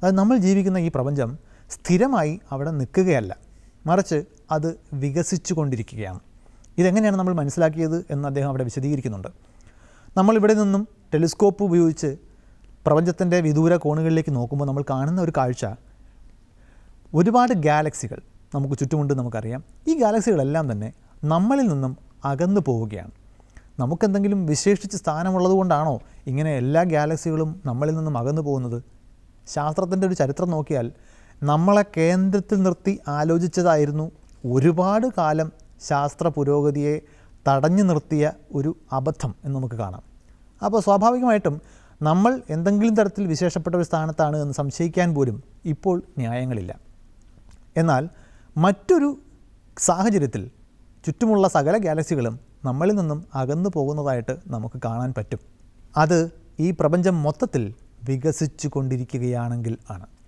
അതായത് നമ്മൾ ജീവിക്കുന്ന ഈ പ്രപഞ്ചം സ്ഥിരമായി അവിടെ നിൽക്കുകയല്ല, മറിച്ച് അത് വികസിച്ചു കൊണ്ടിരിക്കുകയാണ്. ഇതെങ്ങനെയാണ് നമ്മൾ മനസ്സിലാക്കിയത് എന്ന് അദ്ദേഹം അവിടെ വിശദീകരിക്കുന്നുണ്ട്. നമ്മളിവിടെ നിന്നും ടെലിസ്കോപ്പ് ഉപയോഗിച്ച് പ്രപഞ്ചത്തിൻ്റെ വിദൂര കോണുകളിലേക്ക് നോക്കുമ്പോൾ നമ്മൾ കാണുന്ന ഒരു കാഴ്ച, ഒരുപാട് ഗാലക്സികൾ നമുക്ക് ചുറ്റുമുണ്ട് നമുക്കറിയാം. ഈ ഗാലക്സികളെല്ലാം തന്നെ നമ്മളിൽ നിന്നും അകന്നു പോവുകയാണ്. നമുക്കെന്തെങ്കിലും വിശേഷിച്ച് സ്ഥാനമുള്ളത് കൊണ്ടാണോ ഇങ്ങനെ എല്ലാ ഗാലക്സികളും നമ്മളിൽ നിന്നും അകന്നു പോകുന്നത്? ശാസ്ത്രത്തിൻ്റെ ഒരു ചരിത്രം നോക്കിയാൽ നമ്മളെ കേന്ദ്രത്തിൽ നിർത്തി ആലോചിച്ചതായിരുന്നു ഒരുപാട് കാലം ശാസ്ത്ര പുരോഗതിയെ തടഞ്ഞു നിർത്തിയ ഒരു അബദ്ധം എന്ന് നമുക്ക് കാണാം. അപ്പോൾ സ്വാഭാവികമായിട്ടും നമ്മൾ എന്തെങ്കിലും തരത്തിൽ വിശേഷപ്പെട്ട ഒരു സ്ഥാനത്താണ് എന്ന് സംശയിക്കാൻ പോലും ഇപ്പോൾ ന്യായങ്ങളില്ല. എന്നാൽ മറ്റൊരു സാഹചര്യത്തിൽ ചുറ്റുമുള്ള സകല ഗാലക്സികളും നമ്മളിൽ നിന്നും അകന്നു പോകുന്നതായിട്ട് നമുക്ക് കാണാൻ പറ്റും. അത് ഈ പ്രപഞ്ചം മൊത്തത്തിൽ വികസിച്ചു കൊണ്ടിരിക്കുകയാണെങ്കിൽ ആണ്.